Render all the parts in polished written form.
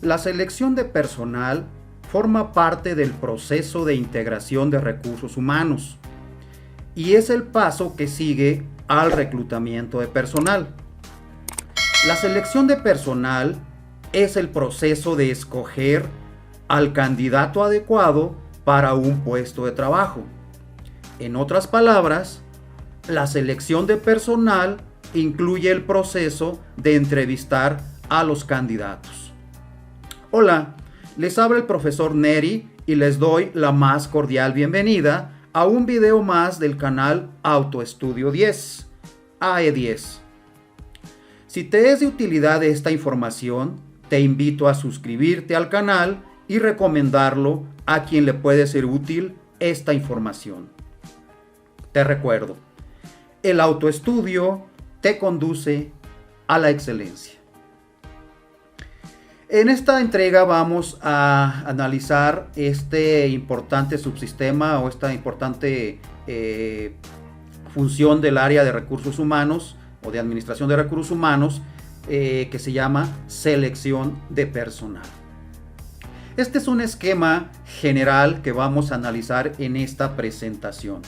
La selección de personal forma parte del proceso de integración de recursos humanos y es el paso que sigue al reclutamiento de personal. La selección de personal es el proceso de escoger al candidato adecuado para un puesto de trabajo. En otras palabras, la selección de personal incluye el proceso de entrevistar a los candidatos. Hola, les habla el profesor Neri y les doy la más cordial bienvenida a un video más del canal Autoestudio 10, AE10. Si te es de utilidad esta información, te invito a suscribirte al canal y recomendarlo a quien le puede ser útil esta información. Te recuerdo, el autoestudio te conduce a la excelencia. En esta entrega vamos a analizar este importante subsistema o esta importante función del área de recursos humanos o de administración de recursos humanos que se llama selección de personal. Este es un esquema general que vamos a analizar en esta presentación.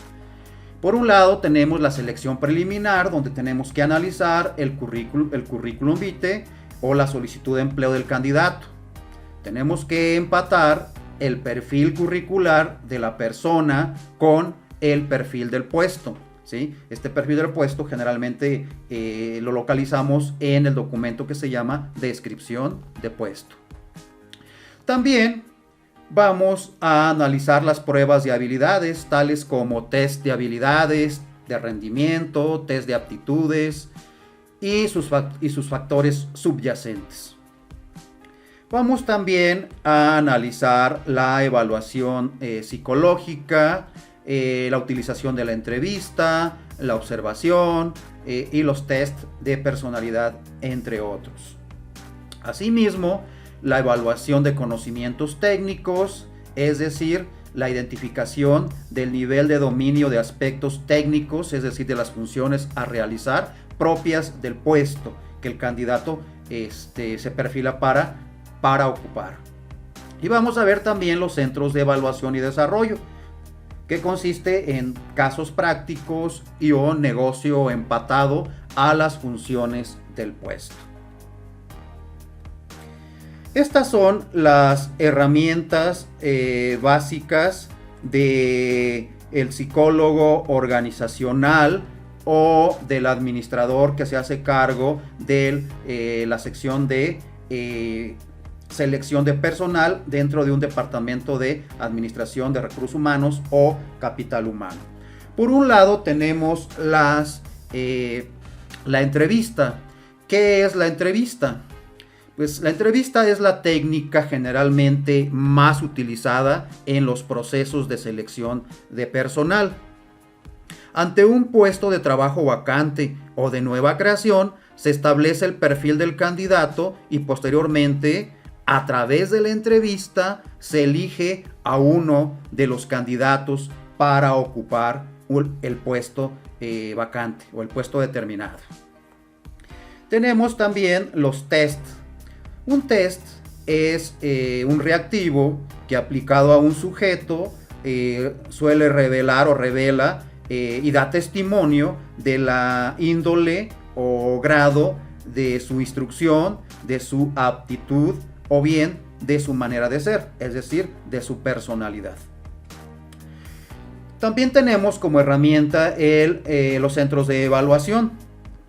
Por un lado tenemos la selección preliminar, donde tenemos que analizar el currículum vitae o la solicitud de empleo del candidato. Tenemos que empatar el perfil curricular de la persona con el perfil del puesto, ¿sí? Este perfil del puesto generalmente lo localizamos en el documento que se llama descripción de puesto. También vamos a analizar las pruebas de habilidades, tales como test de habilidades, de rendimiento, test de aptitudes y sus factores subyacentes. Vamos también a analizar la evaluación psicológica, la utilización de la entrevista, la observación y los test de personalidad, entre otros. Asimismo, la evaluación de conocimientos técnicos, es decir, la identificación del nivel de dominio de aspectos técnicos, es decir, de las funciones a realizar propias del puesto que el candidato se perfila para ocupar. Y vamos a ver también los centros de evaluación y desarrollo, que consiste en casos prácticos y o negocio empatado a las funciones del puesto. Estas son las herramientas básicas del psicólogo organizacional o del administrador que se hace cargo de la sección de selección de personal dentro de un departamento de administración de recursos humanos o capital humano. Por un lado tenemos la entrevista. ¿Qué es la entrevista? Pues la entrevista es la técnica generalmente más utilizada en los procesos de selección de personal. Ante un puesto de trabajo vacante o de nueva creación, se establece el perfil del candidato y posteriormente, a través de la entrevista, se elige a uno de los candidatos para ocupar el puesto vacante o el puesto determinado. Tenemos también los tests. Un test es un reactivo que aplicado a un sujeto suele revelar o revela y da testimonio de la índole o grado de su instrucción, de su aptitud o bien de su manera de ser, es decir, de su personalidad. También tenemos como herramienta los centros de evaluación,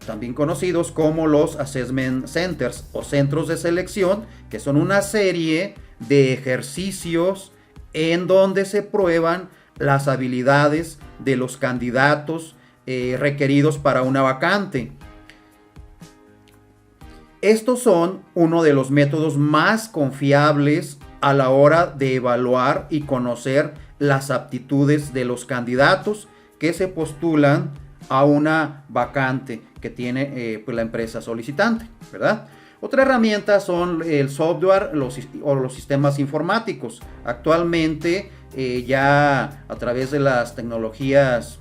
también conocidos como los Assessment Centers o centros de selección, que son una serie de ejercicios en donde se prueban las habilidades de los candidatos requeridos para una vacante. Estos son uno de los métodos más confiables a la hora de evaluar y conocer las aptitudes de los candidatos que se postulan a una vacante que tiene pues la empresa solicitante, ¿verdad? Otra herramienta son el software o los sistemas informáticos. Actualmente ya a través de las tecnologías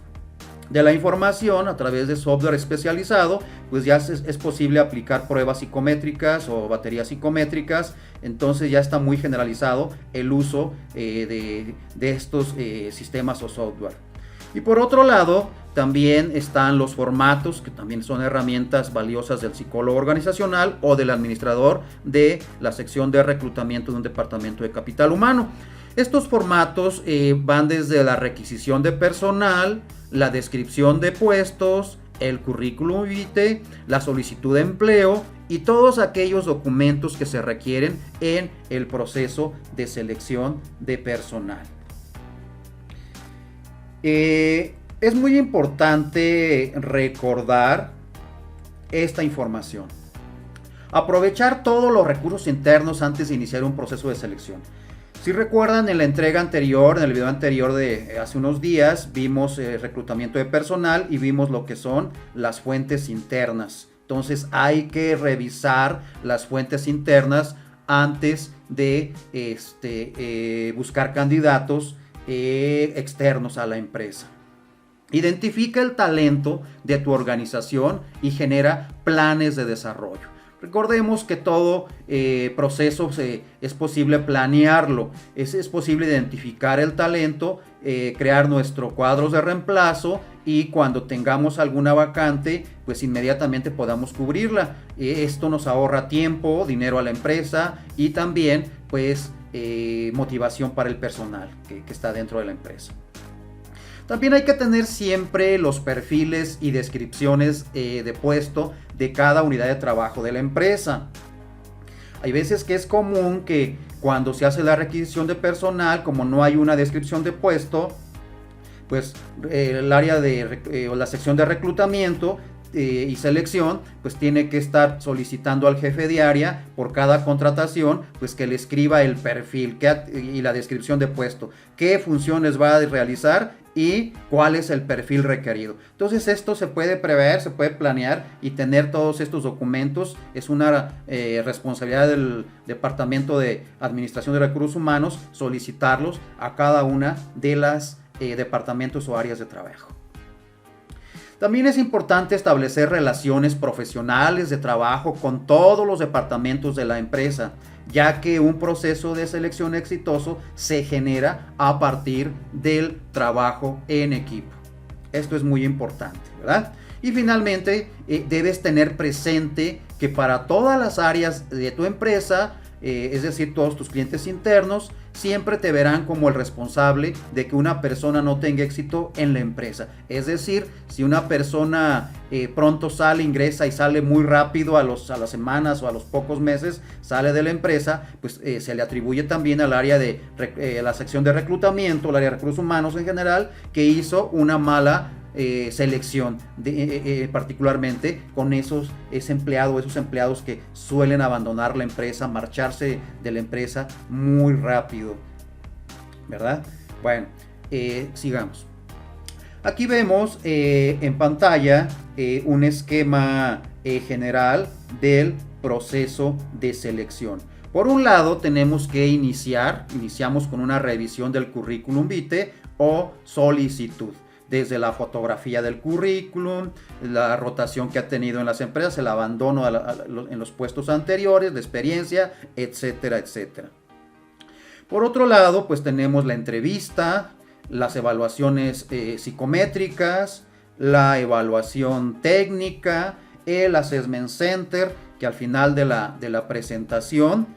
de la información a través de software especializado, pues ya es posible aplicar pruebas psicométricas o baterías psicométricas. Entonces ya está muy generalizado el uso de estos sistemas o software. Y por otro lado, también están los formatos, que también son herramientas valiosas del psicólogo organizacional o del administrador de la sección de reclutamiento de un departamento de capital humano. Estos formatos van desde la requisición de personal, la descripción de puestos, el currículum vitae, la solicitud de empleo y todos aquellos documentos que se requieren en el proceso de selección de personal. Es muy importante recordar esta información. Aprovechar todos los recursos internos antes de iniciar un proceso de selección. Si recuerdan, en la entrega anterior, en el video anterior de hace unos días, vimos reclutamiento de personal y vimos lo que son las fuentes internas. Entonces hay que revisar las fuentes internas antes de buscar candidatos externos a la empresa. Identifica el talento de tu organización y genera planes de desarrollo. Recordemos que todo proceso es posible planearlo, es posible identificar el talento, crear nuestros cuadros de reemplazo y cuando tengamos alguna vacante, pues inmediatamente podamos cubrirla. Esto nos ahorra tiempo, dinero a la empresa y también pues motivación para el personal que está dentro de la empresa. También hay que tener siempre los perfiles y descripciones de puesto de cada unidad de trabajo de la empresa. Hay veces que es común que cuando se hace la requisición de personal, como no hay una descripción de puesto, pues el área o la sección de reclutamiento y selección pues tiene que estar solicitando al jefe de área por cada contratación pues que le escriba el perfil y la descripción de puesto, qué funciones va a realizar y cuál es el perfil requerido. Entonces esto se puede prever, se puede planear y tener todos estos documentos. Es una responsabilidad del Departamento de Administración de Recursos Humanos solicitarlos a cada una de las departamentos o áreas de trabajo. También es importante establecer relaciones profesionales de trabajo con todos los departamentos de la empresa, ya que un proceso de selección exitoso se genera a partir del trabajo en equipo. Esto es muy importante, ¿verdad? Y finalmente, debes tener presente que para todas las áreas de tu empresa, es decir, todos tus clientes internos, siempre te verán como el responsable de que una persona no tenga éxito en la empresa. Es decir, si una persona pronto ingresa y sale muy rápido a las semanas o a los pocos meses, sale de la empresa, pues se le atribuye también al área de la sección de reclutamiento, el área de recursos humanos en general, que hizo una mala selección, particularmente con esos empleados que suelen abandonar la empresa, marcharse de la empresa muy rápido, ¿verdad? Bueno, sigamos. Aquí vemos en pantalla un esquema general del proceso de selección. Por un lado tenemos que iniciamos con una revisión del currículum vitae o solicitud. Desde la fotografía del currículum, la rotación que ha tenido en las empresas, el abandono en los puestos anteriores, la experiencia, etcétera, etcétera. Por otro lado, pues tenemos la entrevista, las evaluaciones psicométricas, la evaluación técnica, el Assessment Center, que al final de la presentación,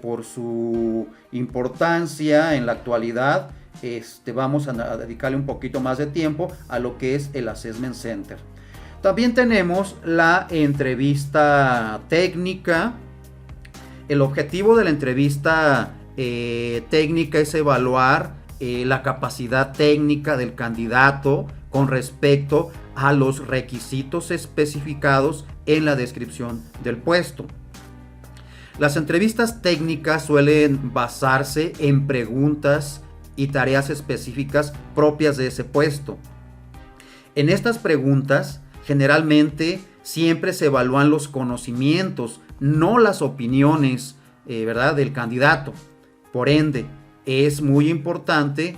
por su importancia en la actualidad, vamos a dedicarle un poquito más de tiempo a lo que es el Assessment Center. También tenemos la entrevista técnica. El objetivo de la entrevista técnica es evaluar la capacidad técnica del candidato con respecto a los requisitos especificados en la descripción del puesto. Las entrevistas técnicas suelen basarse en preguntas y tareas específicas propias de ese puesto. En estas preguntas, generalmente siempre se evalúan los conocimientos, no las opiniones, ¿verdad?, del candidato. Por ende, es muy importante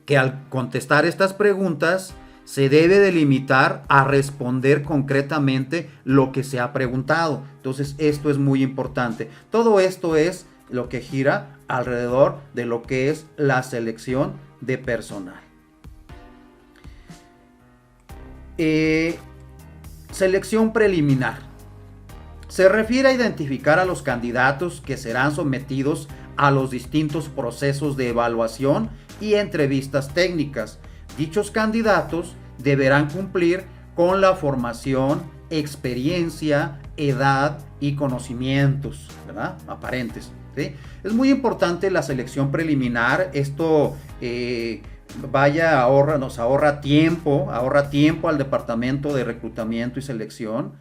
que al contestar estas preguntas se debe de limitar a responder concretamente lo que se ha preguntado. Entonces esto es muy importante. Todo esto es lo que gira alrededor de lo que es la selección de personal. Selección preliminar. Se refiere a identificar a los candidatos que serán sometidos a los distintos procesos de evaluación y entrevistas técnicas. Dichos candidatos deberán cumplir con la formación, experiencia, edad y conocimientos, ¿verdad?, aparentes, ¿sí? Es muy importante la selección preliminar. Esto nos ahorra tiempo al departamento de reclutamiento y selección.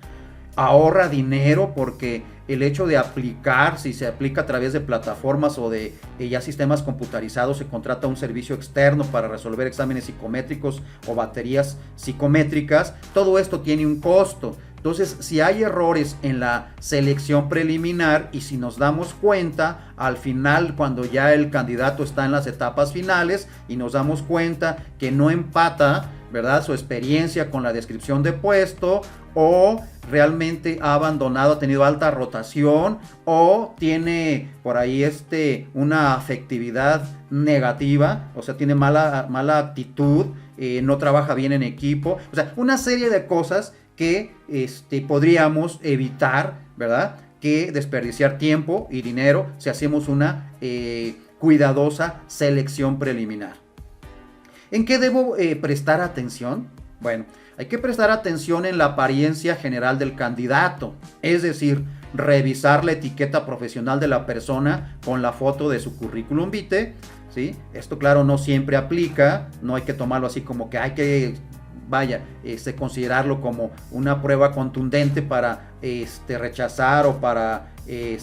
Ahorra dinero porque el hecho de aplicar, si se aplica a través de plataformas o de ya sistemas computarizados, se contrata un servicio externo para resolver exámenes psicométricos o baterías psicométricas, todo esto tiene un costo. Entonces, si hay errores en la selección preliminar y si nos damos cuenta al final, cuando ya el candidato está en las etapas finales y nos damos cuenta que no empata, ¿verdad?, su experiencia con la descripción de puesto, o realmente ha abandonado, ha tenido alta rotación, o tiene por ahí una afectividad negativa, o sea, tiene mala actitud, no trabaja bien en equipo, o sea, una serie de cosas que podríamos evitar, ¿verdad?, que desperdiciar tiempo y dinero si hacemos una cuidadosa selección preliminar. ¿En qué debo prestar atención? Bueno, hay que prestar atención en la apariencia general del candidato, es decir, revisar la etiqueta profesional de la persona con la foto de su currículum vitae, ¿sí? Esto, claro, no siempre aplica, no hay que tomarlo así como que hay que considerarlo como una prueba contundente para rechazar o para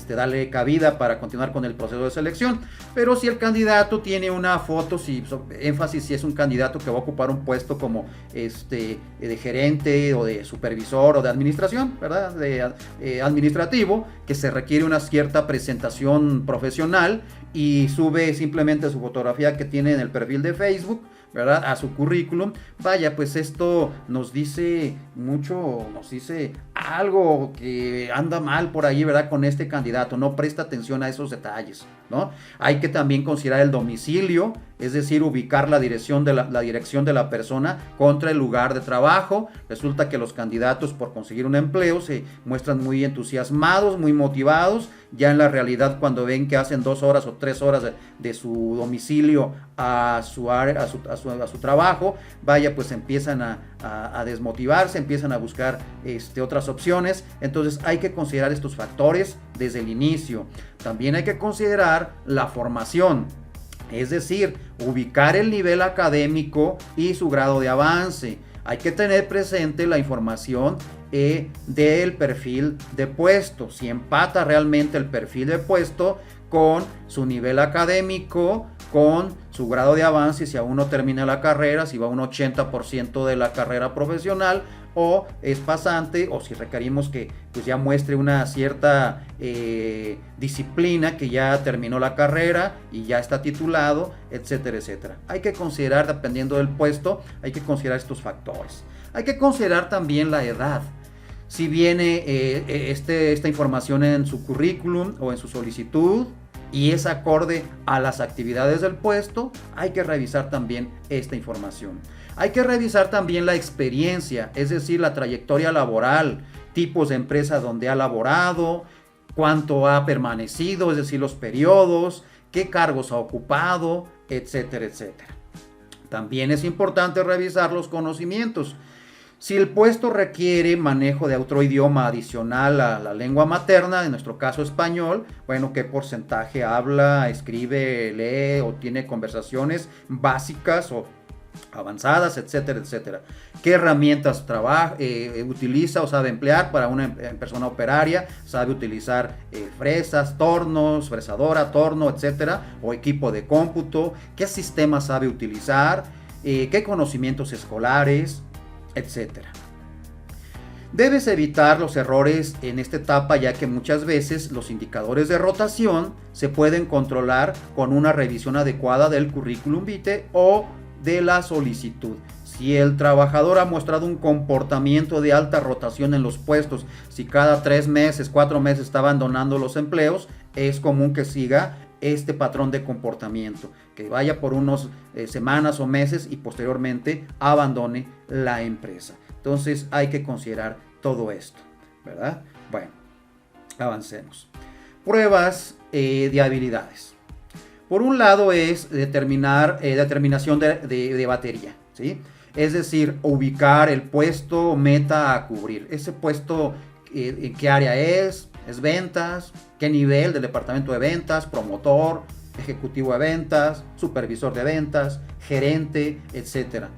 darle cabida para continuar con el proceso de selección. Pero si el candidato tiene una foto, si es un candidato que va a ocupar un puesto como de gerente o de supervisor o de administración, ¿verdad?, administrativo, que se requiere una cierta presentación profesional, y sube simplemente su fotografía que tiene en el perfil de Facebook, ¿verdad?, a su currículum, pues esto nos dice mucho, nos dice algo que anda mal por ahí, ¿verdad?, con este candidato. No presta atención a esos detalles, ¿no? Hay que también considerar el domicilio, es decir, ubicar la dirección de la persona contra el lugar de trabajo. Resulta que los candidatos, por conseguir un empleo, se muestran muy entusiasmados, muy motivados. Ya en la realidad, cuando ven que hacen 2 horas o 3 horas de su domicilio a su trabajo, pues empiezan a desmotivarse, empiezan a buscar otras opciones. Entonces hay que considerar estos factores desde el inicio. También hay que considerar la formación, es decir, ubicar el nivel académico y su grado de avance. Hay que tener presente la información del perfil de puesto, si empata realmente el perfil de puesto con su nivel académico, con su grado de avance, si aún no termina la carrera, si va a un 80% de la carrera profesional, o es pasante, o si requerimos que pues ya muestre una cierta disciplina, que ya terminó la carrera y ya está titulado, etcétera, etcétera. Hay que considerar, dependiendo del puesto, hay que considerar estos factores. Hay que considerar también la edad. Si viene esta información en su currículum o en su solicitud y es acorde a las actividades del puesto, hay que revisar también esta información. Hay que revisar también la experiencia, es decir, la trayectoria laboral, tipos de empresa donde ha laborado, cuánto ha permanecido, es decir, los periodos, qué cargos ha ocupado, etcétera, etcétera. También es importante revisar los conocimientos. Si el puesto requiere manejo de otro idioma adicional a la lengua materna, en nuestro caso español, qué porcentaje habla, escribe, lee o tiene conversaciones básicas o avanzadas, etcétera, etcétera. ¿Qué herramientas utiliza o sabe emplear para una persona operaria? ¿Sabe utilizar fresas, tornos, fresadora, torno, etcétera? ¿O equipo de cómputo? ¿Qué sistema sabe utilizar? ¿Qué conocimientos escolares? Etcétera. Debes evitar los errores en esta etapa, ya que muchas veces los indicadores de rotación se pueden controlar con una revisión adecuada del currículum vitae o de la solicitud. Si el trabajador ha mostrado un comportamiento de alta rotación en los puestos, si cada 3 meses, 4 meses está abandonando los empleos, es común que siga este patrón de comportamiento, que vaya por unas semanas o meses y posteriormente abandone la empresa. Entonces hay que considerar todo esto, ¿verdad? Bueno, avancemos. Pruebas de habilidades. Por un lado es determinación de batería, ¿sí? Es decir, ubicar el puesto meta a cubrir. Ese puesto, ¿en qué área es? ¿Es ventas? ¿Qué nivel del departamento de ventas? ¿Promotor? ¿Ejecutivo de ventas? ¿Supervisor de ventas? ¿Gerente? Etcétera.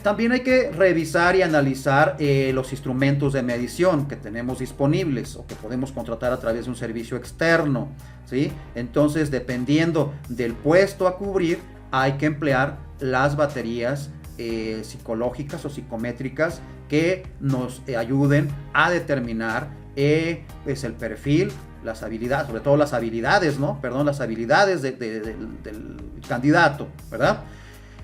También hay que revisar y analizar los instrumentos de medición que tenemos disponibles o que podemos contratar a través de un servicio externo, ¿sí? Entonces, dependiendo del puesto a cubrir, hay que emplear las baterías psicológicas o psicométricas que nos ayuden a determinar pues el perfil, las habilidades, sobre todo las habilidades, ¿no? Perdón, las habilidades del candidato, ¿verdad?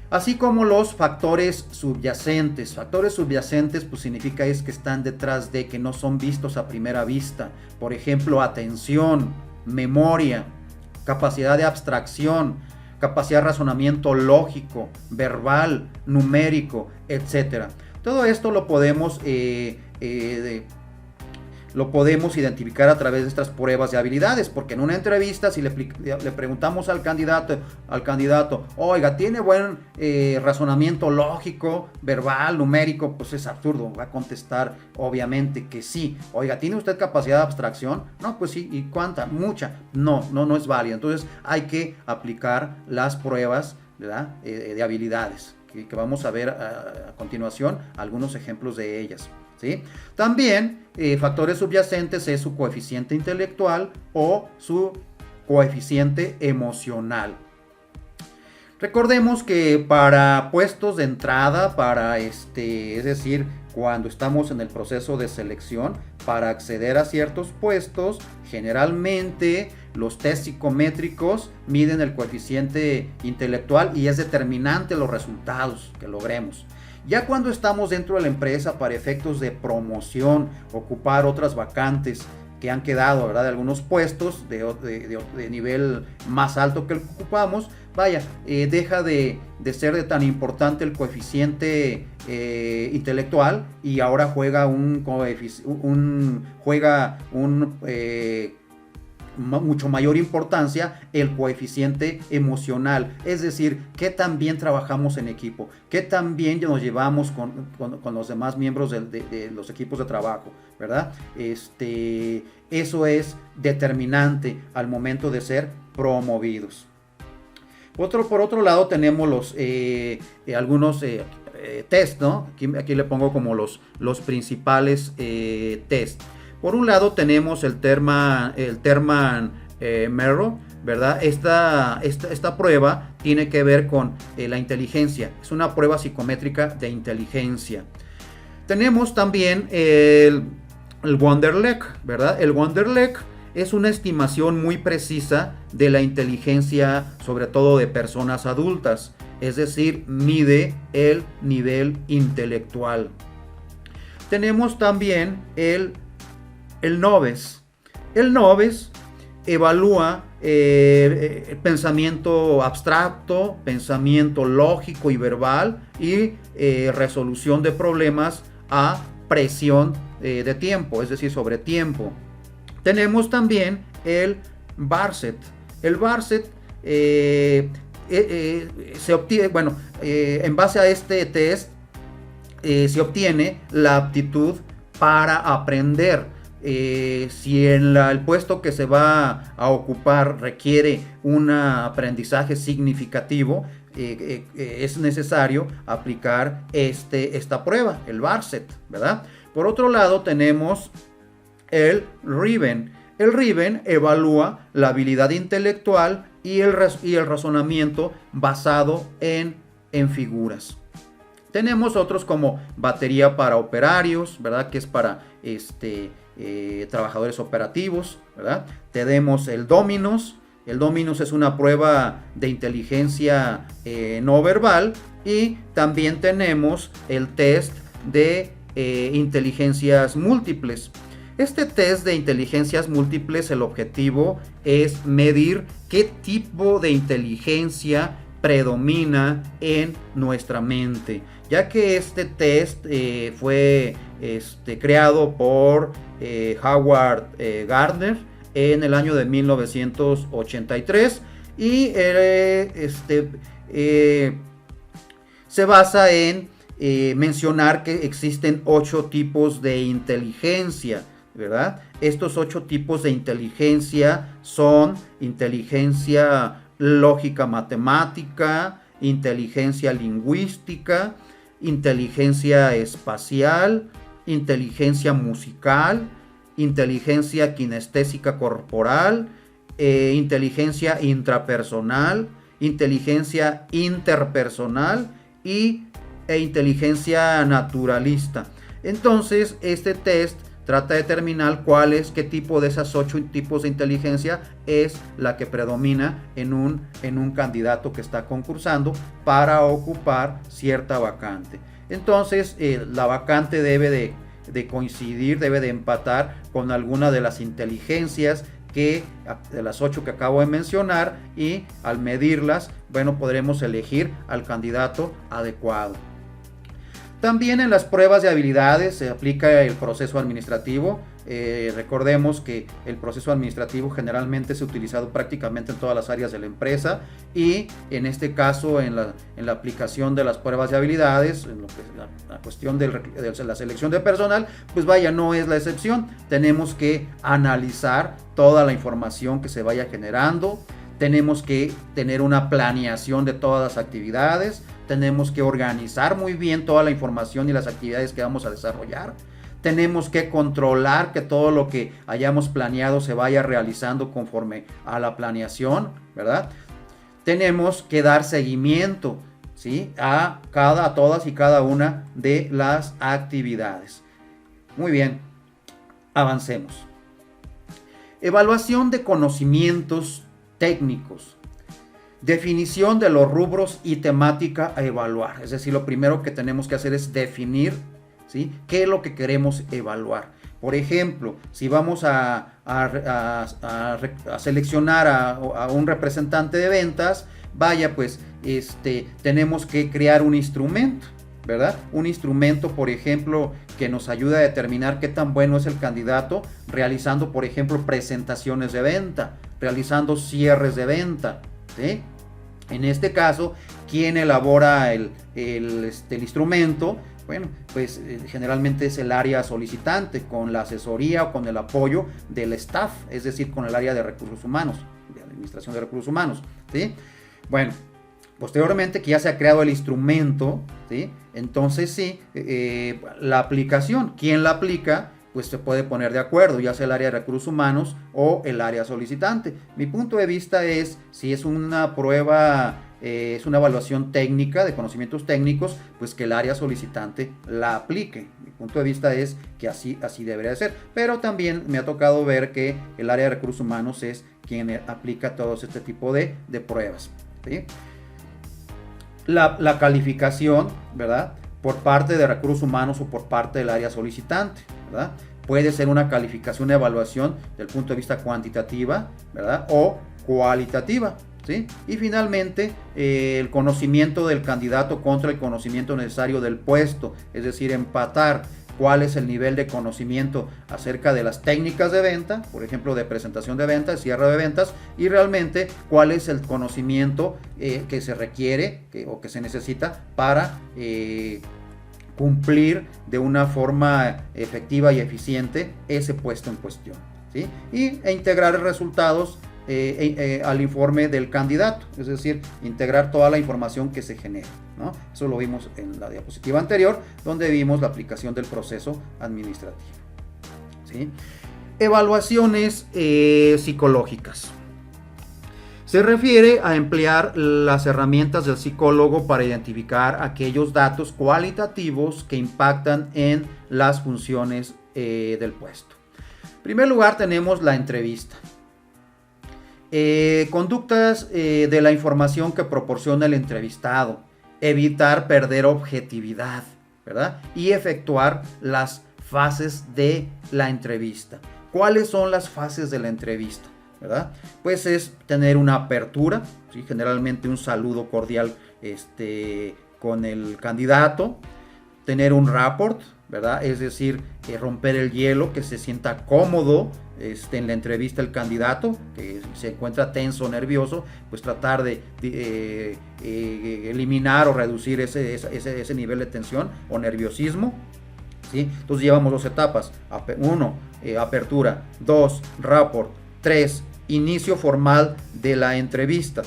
Así como los factores subyacentes. Factores subyacentes pues significa es que están detrás de, que no son vistos a primera vista. Por ejemplo, atención, memoria, capacidad de abstracción, capacidad de razonamiento lógico, verbal, numérico, etc. Todo esto lo podemos identificar a través de estas pruebas de habilidades, porque en una entrevista, si le preguntamos al candidato, oiga, ¿tiene buen razonamiento lógico, verbal, numérico? Pues es absurdo, va a contestar obviamente que sí. Oiga, ¿tiene usted capacidad de abstracción? No, pues sí. ¿Y cuánta? Mucha. No es válido. Entonces hay que aplicar las pruebas, ¿verdad? De habilidades, que vamos a ver a continuación algunos ejemplos de ellas, ¿sí? También factores subyacentes es su coeficiente intelectual o su coeficiente emocional. Recordemos que para puestos de entrada, es decir, cuando estamos en el proceso de selección, para acceder a ciertos puestos, generalmente los test psicométricos miden el coeficiente intelectual y es determinante los resultados que logremos. Ya cuando estamos dentro de la empresa para efectos de promoción, ocupar otras vacantes que han quedado, ¿verdad?, de algunos puestos de nivel más alto que el que ocupamos, deja de ser de tan importante el coeficiente intelectual y ahora juega mucho mayor importancia el coeficiente emocional, es decir, qué tan bien trabajamos en equipo, qué tan bien nos llevamos con los demás miembros de los equipos de trabajo, ¿verdad? Eso es determinante al momento de ser promovidos. Por otro lado tenemos algunos test, ¿no? Aquí le pongo como los principales test. Por un lado tenemos el Terman Merrow, ¿verdad? Esta prueba tiene que ver con la inteligencia. Es una prueba psicométrica de inteligencia. Tenemos también el Wonderlic, ¿verdad? El Wonderlic es una estimación muy precisa de la inteligencia, sobre todo de personas adultas. Es decir, mide el nivel intelectual. Tenemos también el Noves. El Noves evalúa pensamiento abstracto, pensamiento lógico y verbal y resolución de problemas a presión de tiempo, es decir, sobre tiempo. Tenemos también el Barset. El Barset se obtiene, en base a este test se obtiene la aptitud para aprender. Si el puesto que se va a ocupar requiere un aprendizaje significativo, es necesario aplicar esta prueba, el Barset, ¿verdad? Por otro lado tenemos el Riven. El Riven evalúa la habilidad intelectual y el razonamiento basado en figuras. Tenemos otros como batería para operarios, ¿verdad? Que es para trabajadores operativos, ¿verdad? Tenemos el Dominos, El Dominus es una prueba de inteligencia no verbal, y también tenemos el test de inteligencias múltiples. Este test de inteligencias múltiples, el objetivo es medir qué tipo de inteligencia predomina en nuestra mente, ya que este test fue creado por Howard Gardner en el año de 1983, y se basa en mencionar que existen 8 tipos de inteligencia, ¿verdad? Estos 8 tipos de inteligencia son inteligencia lógica matemática, inteligencia lingüística, inteligencia espacial, inteligencia musical, inteligencia kinestésica corporal, inteligencia intrapersonal, inteligencia interpersonal e inteligencia naturalista. Entonces, este test trata de determinar qué tipo de esas 8 tipos de inteligencia es la que predomina en un candidato que está concursando para ocupar cierta vacante. Entonces, la vacante debe de coincidir, debe de empatar con alguna de las inteligencias de las 8 que acabo de mencionar, y al medirlas, bueno, podremos elegir al candidato adecuado. También en las pruebas de habilidades se aplica el proceso administrativo. Recordemos que el proceso administrativo generalmente es utilizado prácticamente en todas las áreas de la empresa, y en este caso en la aplicación de las pruebas de habilidades, en lo que es la cuestión de la selección de personal, pues vaya, no es la excepción. Tenemos que analizar toda la información que se vaya generando, tenemos que tener una planeación de todas las actividades, tenemos que organizar muy bien toda la información y las actividades que vamos a desarrollar. Tenemos que controlar que todo lo que hayamos planeado se vaya realizando conforme a la planeación, ¿verdad? Tenemos que dar seguimiento, ¿sí?, a todas y cada una de las actividades. Muy bien, avancemos. Evaluación de conocimientos técnicos. Definición de los rubros y temática a evaluar. Es decir, lo primero que tenemos que hacer es definir, ¿sí?, qué es lo que queremos evaluar. Por ejemplo, si vamos a seleccionar a un representante de ventas, vaya, pues tenemos que crear un instrumento, ¿verdad? Un instrumento, por ejemplo, que nos ayude a determinar qué tan bueno es el candidato realizando, por ejemplo, presentaciones de venta, realizando cierres de venta, ¿sí? En este caso, ¿quién elabora el instrumento? Bueno, pues generalmente es el área solicitante, con la asesoría o con el apoyo del staff, es decir, con el área de recursos humanos, de administración de recursos humanos, ¿sí? Bueno, posteriormente que ya se ha creado el instrumento, ¿sí?, entonces sí, la aplicación, ¿quién la aplica? Pues se puede poner de acuerdo, ya sea el área de recursos humanos o el área solicitante. Mi punto de vista es, si es una prueba, es una evaluación técnica de conocimientos técnicos, pues que el área solicitante la aplique. Mi punto de vista es que así debería de ser, pero también me ha tocado ver que el área de recursos humanos es quien aplica todos este tipo de pruebas, ¿sí? La calificación, ¿verdad?, por parte de recursos humanos o por parte del área solicitante, ¿verdad? Puede ser una calificación de evaluación del punto de vista cuantitativa, ¿verdad?, o cualitativa, ¿sí? Y finalmente, el conocimiento del candidato contra el conocimiento necesario del puesto, es decir, empatar cuál es el nivel de conocimiento acerca de las técnicas de venta, por ejemplo, de presentación de ventas, cierre de ventas, y realmente cuál es el conocimiento que se requiere o que se necesita para cumplir de una forma efectiva y eficiente ese puesto en cuestión, ¿sí? E integrar resultados al informe del candidato, es decir, integrar toda la información que se genera, ¿no? Eso lo vimos en la diapositiva anterior, donde vimos la aplicación del proceso administrativo, ¿sí? Evaluaciones psicológicas. Se refiere a emplear las herramientas del psicólogo para identificar aquellos datos cualitativos que impactan en las funciones del puesto. En primer lugar tenemos la entrevista. Conductas de la información que proporciona el entrevistado. Evitar perder objetividad, ¿verdad? Y efectuar las fases de la entrevista. ¿Cuáles son las fases de la entrevista? ¿Verdad? Pues es tener una apertura, ¿sí? Generalmente un saludo cordial con el candidato, tener un rapport, ¿verdad? Es decir, romper el hielo, que se sienta cómodo en la entrevista el candidato, que se encuentra tenso o nervioso, pues tratar de eliminar o reducir ese nivel de tensión o nerviosismo, ¿sí? Entonces llevamos 2 etapas. 1, apertura. 2, rapport. 3, inicio formal de la entrevista,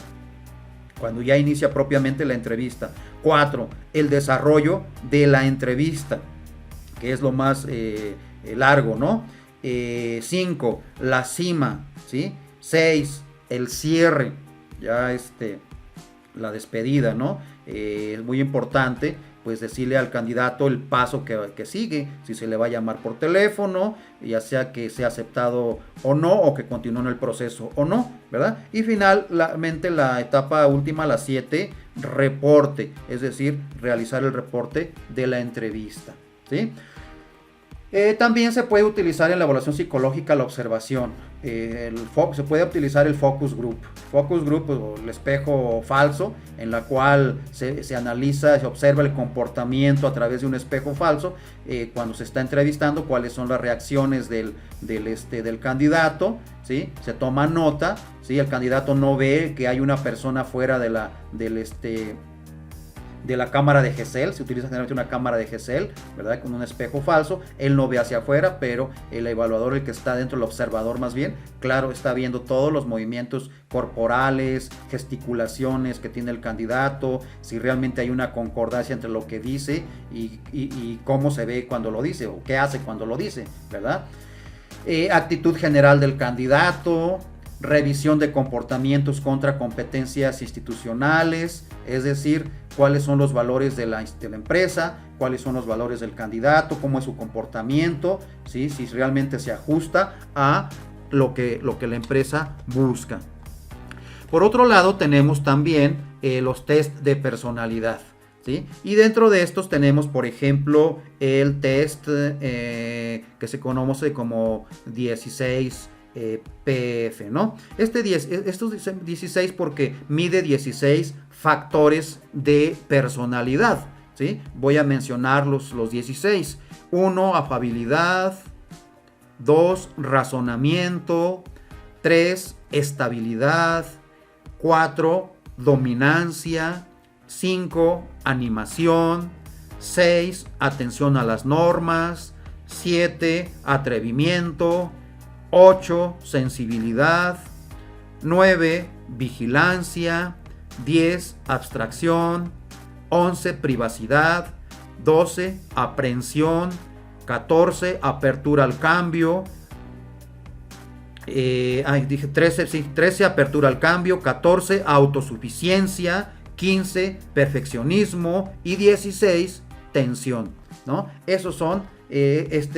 cuando ya inicia propiamente la entrevista. 4, el desarrollo de la entrevista, que es lo más largo, ¿no? 5, la cima, ¿sí? 6, el cierre, ya la despedida, ¿no? Es muy importante pues decirle al candidato el paso que sigue, si se le va a llamar por teléfono, ya sea que sea aceptado o no, o que continúe en el proceso o no, ¿verdad? Y finalmente la etapa última, la 7, reporte, es decir, realizar el reporte de la entrevista, ¿sí? También se puede utilizar en la evaluación psicológica la observación. Se puede utilizar el focus group. Focus group, o el espejo falso, en la cual se analiza, se observa el comportamiento a través de un espejo falso cuando se está entrevistando, cuáles son las reacciones del candidato, ¿sí? Se toma nota, ¿sí? El candidato no ve que hay una persona fuera de la cámara de Gesell. Se utiliza generalmente una cámara de Gesell, ¿verdad? Con un espejo falso. Él no ve hacia afuera, pero el evaluador, el que está dentro, el observador más bien, claro, está viendo todos los movimientos corporales, gesticulaciones que tiene el candidato, si realmente hay una concordancia entre lo que dice y cómo se ve cuando lo dice, o qué hace cuando lo dice, ¿verdad? Actitud general del candidato, revisión de comportamientos contra competencias institucionales, es decir, cuáles son los valores de la empresa, cuáles son los valores del candidato, cómo es su comportamiento, ¿sí? Si realmente se ajusta a lo que la empresa busca. Por otro lado, tenemos también los test de personalidad, ¿sí? Y dentro de estos tenemos, por ejemplo, el test que se conoce como 16 PF, ¿no? Estos 16 porque mide 16 factores de personalidad, ¿sí? Voy a mencionar los 16. 1, afabilidad. 2, razonamiento. 3, estabilidad. 4, dominancia. 5, animación. 6, atención a las normas. 7, atrevimiento. 8, sensibilidad. 9, vigilancia. 10, abstracción. 11, privacidad. 12, aprehensión. 14, apertura al cambio. 13, apertura al cambio. 14, autosuficiencia. 15, perfeccionismo. Y 16, tensión, ¿no? Esos son eso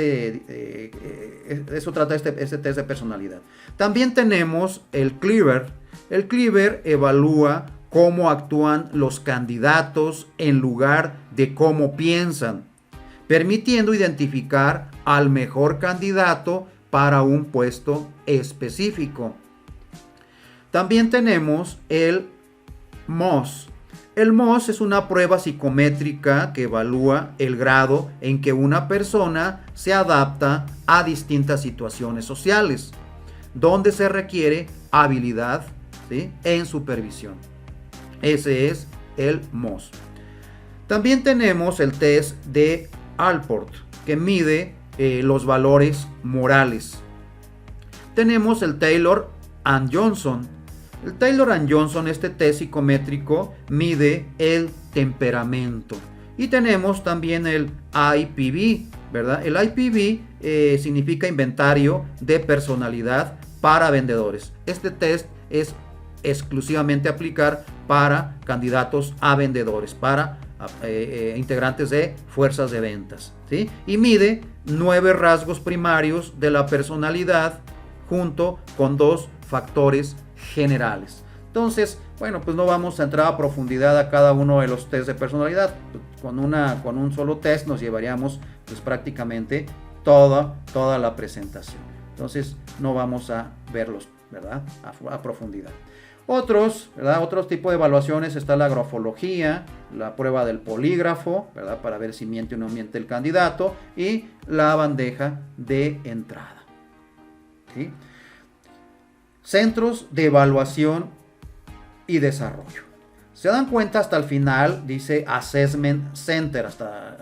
trata este test de personalidad. También tenemos el Cleaver. El Cleaver evalúa cómo actúan los candidatos en lugar de cómo piensan, permitiendo identificar al mejor candidato para un puesto específico. También tenemos el MOS. El MOS es una prueba psicométrica que evalúa el grado en que una persona se adapta a distintas situaciones sociales, donde se requiere habilidad, ¿sí?, en supervisión. Ese es el MOS. También tenemos el test de Allport, que mide los valores morales. Tenemos el Taylor and Johnson. El Taylor and Johnson, este test psicométrico, mide el temperamento. Y tenemos también el IPB, ¿verdad? El IPB significa inventario de personalidad para vendedores. Este test es exclusivamente aplicar para candidatos a vendedores, para integrantes de fuerzas de ventas, ¿sí? Y mide 9 rasgos primarios de la personalidad junto con 2 factores generales. Entonces, bueno, pues no vamos a entrar a profundidad a cada uno de los test de personalidad. Con un solo test nos llevaríamos pues prácticamente toda la presentación. Entonces no vamos a verlos, ¿verdad? A profundidad. Otros tipos de evaluaciones está la grafología, la prueba del polígrafo, ¿verdad? Para ver si miente o no miente el candidato, y la bandeja de entrada. ¿Sí? Centros de evaluación y desarrollo. Se dan cuenta hasta el final, dice Assessment Center, hasta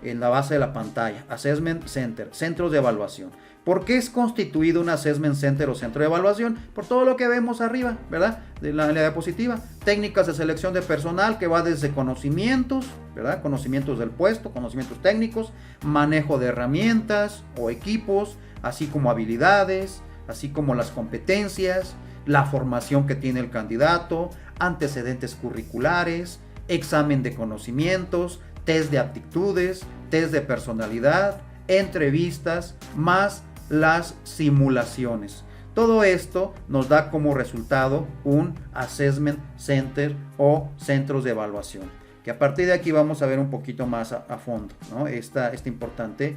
en la base de la pantalla. Assessment Center, centros de evaluación. ¿Por qué es constituido un Assessment Center o centro de evaluación? Por todo lo que vemos arriba, ¿verdad? De la diapositiva. Técnicas de selección de personal que va desde conocimientos, ¿verdad? Conocimientos del puesto, conocimientos técnicos, manejo de herramientas o equipos, así como habilidades, así como las competencias, la formación que tiene el candidato, antecedentes curriculares, examen de conocimientos, test de aptitudes, test de personalidad, entrevistas, más las simulaciones. Todo esto nos da como resultado un Assessment Center o centros de evaluación, que a partir de aquí vamos a ver un poquito más a fondo, ¿no? Esta importante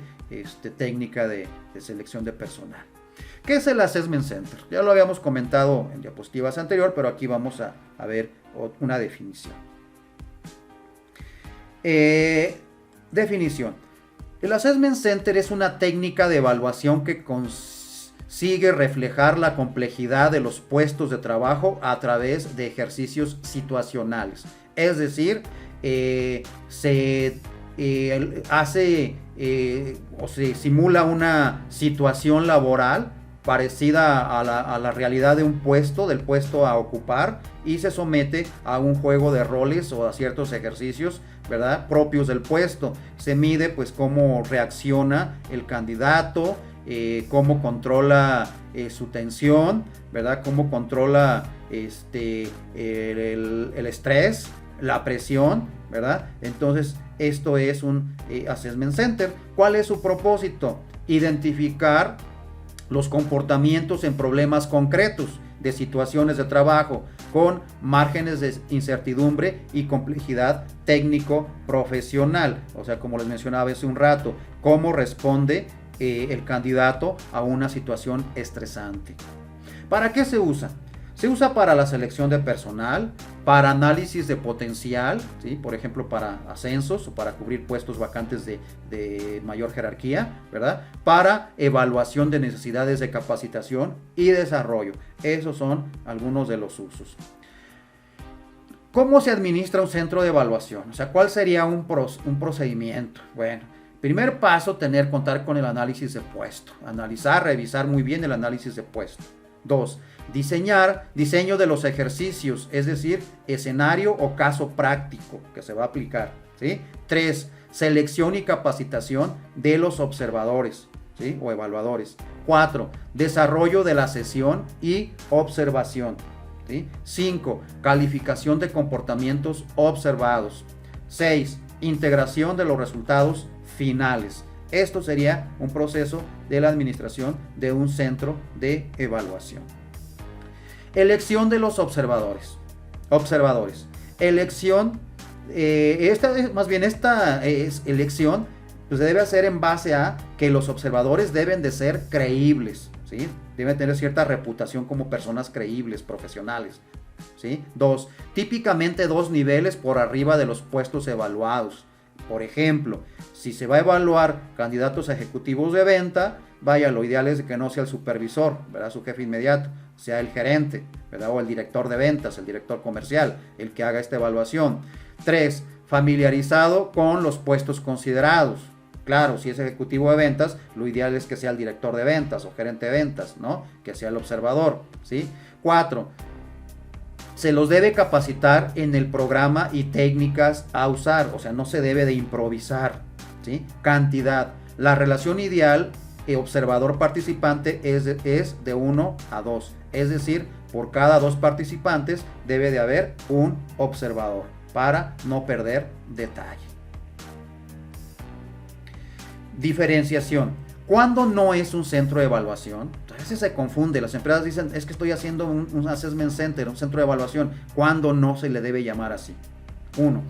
técnica de selección de personal. ¿Qué es el Assessment Center? Ya lo habíamos comentado en diapositivas anterior, pero aquí vamos a ver una definición. Definición. El Assessment Center es una técnica de evaluación que consigue reflejar la complejidad de los puestos de trabajo a través de ejercicios situacionales. Es decir, se simula una situación laboral parecida a la realidad de un puesto, del puesto a ocupar, y se somete a un juego de roles o a ciertos ejercicios, ¿verdad?, propios del puesto. Se mide pues cómo reacciona el candidato, cómo controla su tensión, ¿verdad?, cómo controla el estrés, la presión, ¿verdad? Entonces esto es un Assessment Center. ¿Cuál es su propósito? Identificar los comportamientos en problemas concretos de situaciones de trabajo con márgenes de incertidumbre y complejidad técnico-profesional. O sea, como les mencionaba hace un rato, cómo responde el candidato a una situación estresante. ¿Para qué se usa? Se usa para la selección de personal, para análisis de potencial, ¿sí? Por ejemplo, para ascensos o para cubrir puestos vacantes de mayor jerarquía, ¿verdad? Para evaluación de necesidades de capacitación y desarrollo. Esos son algunos de los usos. ¿Cómo se administra un centro de evaluación? O sea, ¿cuál sería un procedimiento? Bueno, primer paso, contar con el análisis de puesto. Analizar, revisar muy bien el análisis de puesto. 2. Diseño de los ejercicios, es decir, escenario o caso práctico que se va a aplicar, ¿sí? 3. Selección y capacitación de los observadores, ¿sí?, o evaluadores. 4. Desarrollo de la sesión y observación, ¿sí? 5. Calificación de comportamientos observados. 6. Integración de los resultados finales. Esto sería un proceso de la administración de un centro de evaluación. Elección de los observadores. Elección, esta elección pues debe hacer en base a que los observadores deben de ser creíbles, ¿sí? Deben tener cierta reputación como personas creíbles, profesionales, ¿sí? 2. Típicamente 2 niveles por arriba de los puestos evaluados. Por ejemplo, si se va a evaluar candidatos a ejecutivos de venta, lo ideal es que no sea el supervisor, ¿verdad?, su jefe inmediato, sea el gerente, ¿verdad?, o el director de ventas, el director comercial, el que haga esta evaluación. 3. Familiarizado con los puestos considerados. Claro, si es ejecutivo de ventas, lo ideal es que sea el director de ventas o gerente de ventas, ¿no?, que sea el observador, ¿sí? 4. Se los debe capacitar en el programa y técnicas a usar, o sea, no se debe de improvisar, ¿sí? Cantidad. La relación ideal observador participante es de 1 a 2, es decir, por cada 2 participantes debe de haber un observador para no perder detalle. Diferenciación. ¿Cuándo no es un centro de evaluación? A veces se confunde, las empresas dicen, es que estoy haciendo un assessment center, un centro de evaluación. ¿Cuándo no se le debe llamar así? 1.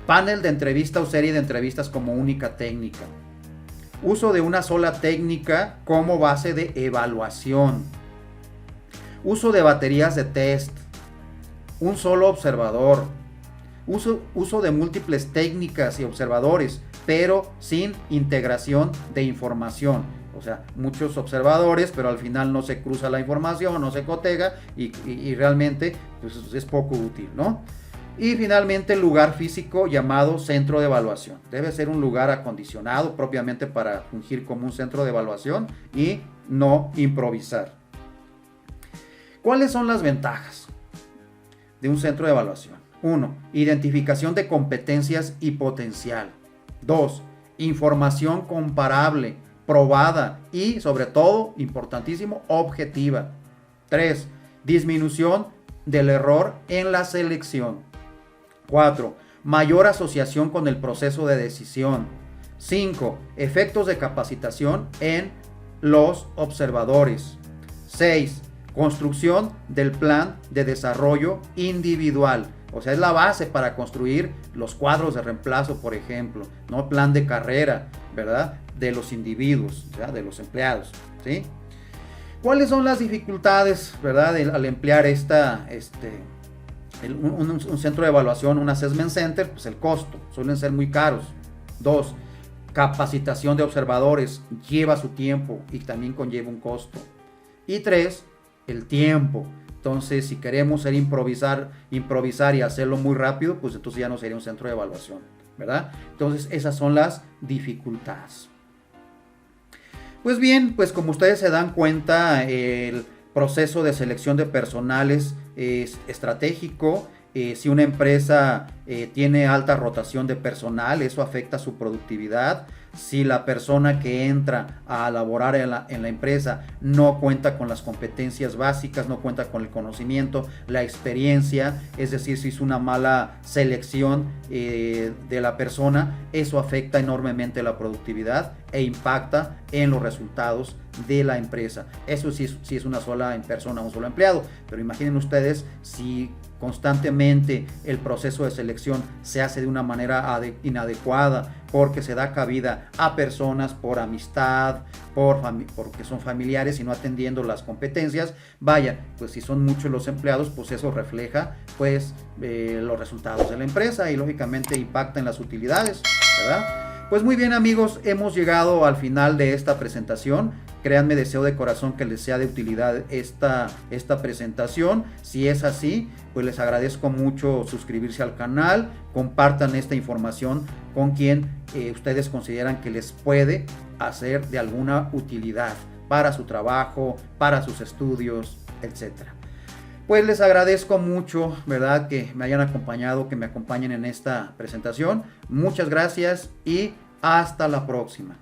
Panel de entrevista o serie de entrevistas como única técnica. Uso de una sola técnica como base de evaluación. Uso de baterías de test. Un solo observador. Uso de múltiples técnicas y observadores, pero sin integración de información. O sea, muchos observadores, pero al final no se cruza la información, no se cotega y realmente pues, es poco útil, ¿no? Y finalmente el lugar físico llamado centro de evaluación. Debe ser un lugar acondicionado propiamente para fungir como un centro de evaluación y no improvisar. ¿Cuáles son las ventajas de un centro de evaluación? 1. Identificación de competencias y potencial. 2. Información comparable, probada y, sobre todo, importantísimo, objetiva. 3. Disminución del error en la selección. 4. Mayor asociación con el proceso de decisión. 5. Efectos de capacitación en los observadores. 6. Construcción del plan de desarrollo individual. O sea, es la base para construir los cuadros de reemplazo, por ejemplo, ¿no? Plan de carrera, ¿verdad? De los individuos, ¿ya? De los empleados, ¿sí? ¿Cuáles son las dificultades, ¿verdad? Al emplear un centro de evaluación, un assessment center? Pues el costo, suelen ser muy caros. 2. Capacitación de observadores, lleva su tiempo y también conlleva un costo. Y 3. El tiempo. Entonces, si queremos improvisar y hacerlo muy rápido, pues entonces ya no sería un centro de evaluación, ¿verdad? Entonces, esas son las dificultades. Pues bien, pues como ustedes se dan cuenta, el proceso de selección de personales es estratégico. Si una empresa tiene alta rotación de personal, eso afecta su productividad. Si la persona que entra a laborar en la empresa no cuenta con las competencias básicas, no cuenta con el conocimiento, la experiencia, es decir, si es una mala selección de la persona, eso afecta enormemente la productividad e impacta en los resultados de la empresa. Eso sí es una sola persona, un solo empleado, pero imaginen ustedes si constantemente el proceso de selección se hace de una manera inadecuada, porque se da cabida a personas por amistad, porque son familiares y no atendiendo las competencias. Vaya, pues si son muchos los empleados, pues eso refleja pues los resultados de la empresa y lógicamente impacta en las utilidades, ¿verdad? Pues muy bien, amigos, hemos llegado al final de esta presentación. Créanme, deseo de corazón que les sea de utilidad esta presentación. Si es así, pues les agradezco mucho suscribirse al canal, compartan esta información con quien ustedes consideran que les puede hacer de alguna utilidad para su trabajo, para sus estudios, etc. Pues les agradezco mucho, ¿verdad?, que me hayan acompañado, que me acompañen en esta presentación. Muchas gracias y hasta la próxima.